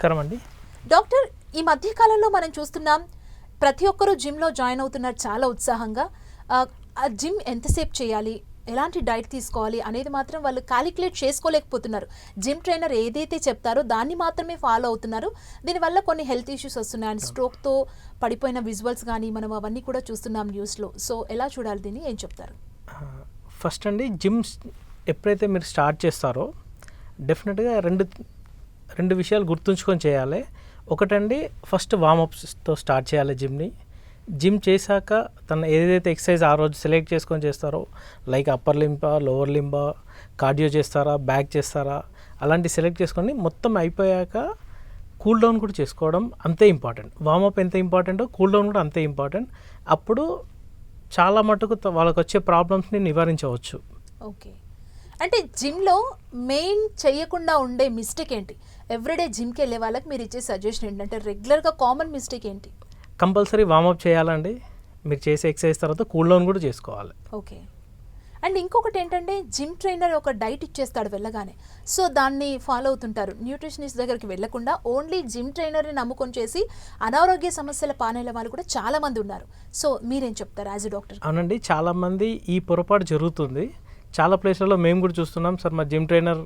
నమస్కారం అండి. డాక్టర్, ఈ మధ్య కాలంలో మనం చూస్తున్నాం ప్రతి ఒక్కరూ జిమ్లో జాయిన్ అవుతున్నారు చాలా ఉత్సాహంగా. ఆ జిమ్ ఎంతసేపు చేయాలి, ఎలాంటి డైట్ తీసుకోవాలి అనేది మాత్రం వాళ్ళు క్యాలిక్యులేట్ చేసుకోలేకపోతున్నారు. జిమ్ ట్రైనర్ ఏదైతే చెప్తారో దాన్ని మాత్రమే ఫాలో అవుతున్నారు. దీనివల్ల కొన్ని హెల్త్ ఇష్యూస్ వస్తున్నాయి. అండ్ స్ట్రోక్తో పడిపోయిన విజువల్స్ కానీ మనం అవన్నీ కూడా చూస్తున్నాం న్యూస్లో. సో ఎలా చూడాలి, దీన్ని ఏం చెప్తారు? ఫస్ట్ అండి, జిమ్ ఎప్పుడైతే మీరు స్టార్ట్ చేస్తారో డెఫినెట్గా రెండు విషయాలు గుర్తుంచుకొని చేయాలి. ఒకటండి, ఫస్ట్ వార్మప్స్తో స్టార్ట్ చేయాలి జిమ్ని. జిమ్ చేశాక తను ఏదైతే ఎక్సర్సైజ్ ఆ రోజు సెలెక్ట్ చేసుకొని చేస్తారో, లైక్ అప్పర్ లింబా, లోవర్ లింబా, కార్డియో చేస్తారా, బ్యాక్ చేస్తారా, అలాంటి సెలెక్ట్ చేసుకొని మొత్తం అయిపోయాక కూల్ డౌన్ కూడా చేసుకోవడం అంతే ఇంపార్టెంట్. వార్మప్ ఎంత ఇంపార్టెంటో కూల్ డౌన్ కూడా అంతే ఇంపార్టెంట్. అప్పుడు చాలా మటుకు వాళ్ళకు వచ్చే ప్రాబ్లమ్స్ని నివారించవచ్చు. ఓకే, అంటే జిమ్లో మెయిన్ చేయకుండా ఉండే మిస్టేక్ ఏంటి? ఎవ్రీడే జిమ్కి వెళ్ళే వాళ్ళకి మీరు ఇచ్చే సజెషన్ ఏంటంటే రెగ్యులర్గా కామన్ మిస్టేక్ ఏంటి? కంపల్సరీ వార్మప్ చేయాలండి. మీరు చేసే ఎక్సర్సైజ్ తర్వాత కూల్ డౌన్ కూడా చేసుకోవాలి. ఓకే, అండ్ ఇంకొకటి ఏంటంటే జిమ్ ట్రైనర్ ఒక డైట్ ఇచ్చేస్తాడు వెళ్ళగానే, సో దాన్ని ఫాలో అవుతుంటారు. న్యూట్రిషనిస్ట్ దగ్గరికి వెళ్లకుండా ఓన్లీ జిమ్ ట్రైనర్ని నమ్ముకొని చేసి అనారోగ్య సమస్యల పాలైన వాళ్ళు కూడా చాలా మంది ఉన్నారు. సో మీరేం చెప్తారు యాజ్ ఎ డాక్టర్? అవునండి, చాలామంది ఈ పొరపాటు జరుగుతుంది. చాలా ప్లేస్లలో మేము కూడా చూస్తున్నాం. సార్, మా జిమ్ ట్రైనర్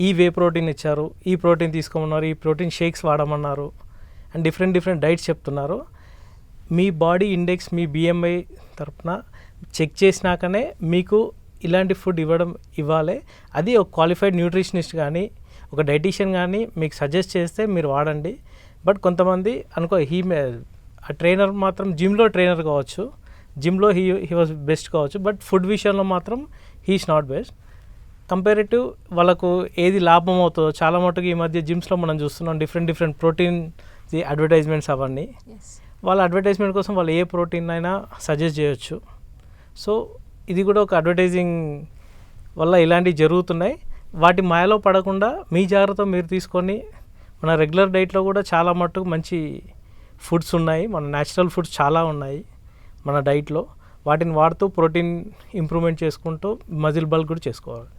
ఈ వే ప్రోటీన్ ఇచ్చారు, ఈ ప్రోటీన్ తీసుకోమన్నారు, ఈ ప్రోటీన్ షేక్స్ వాడమన్నారు, అండ్ డిఫరెంట్ డైట్స్ చెప్తున్నారు. మీ బాడీ ఇండెక్స్, మీ బిఎంఐ తరపున చెక్ చేసినాకనే మీకు ఇలాంటి ఫుడ్ ఇవ్వాలి. అది ఒక క్వాలిఫైడ్ న్యూట్రిషనిస్ట్ కానీ ఒక డైటీషియన్ కానీ మీకు సజెస్ట్ చేస్తే మీరు వాడండి. బట్ కొంతమంది ఆ ట్రైనర్ మాత్రం జిమ్లో ట్రైనర్ కావచ్చు, జిమ్లో హీ వాజ్ బెస్ట్ కావచ్చు, బట్ ఫుడ్ విషయంలో మాత్రం హీఈస్ నాట్ బెస్ట్. కంపేరేటివ్ వాళ్ళకు ఏది లాభం అవుతుందో చాలా మటుకు ఈ మధ్య జిమ్స్లో మనం చూస్తున్నాం. డిఫరెంట్ ప్రోటీన్ అడ్వర్టైజ్మెంట్స్ అవన్నీ. వాళ్ళ అడ్వర్టైజ్మెంట్ కోసం వాళ్ళు ఏ ప్రోటీన్ అయినా సజెస్ట్ చేయొచ్చు. సో ఇది కూడా ఒక అడ్వర్టైజింగ్ వల్ల ఇలాంటివి జరుగుతున్నాయి. వాటి మాయలో పడకుండా మీ జాగ్రత్త మీరు తీసుకొని మన రెగ్యులర్ డైట్లో కూడా చాలా మటుకు మంచి ఫుడ్స్ ఉన్నాయి. మన న్యాచురల్ ఫుడ్స్ చాలా ఉన్నాయి మన డైట్లో. వాటిని వాడుతూ ప్రోటీన్ ఇంప్రూవ్మెంట్ చేసుకుంటూ మజిల్ బల్క్ కూడా చేసుకోవాలి.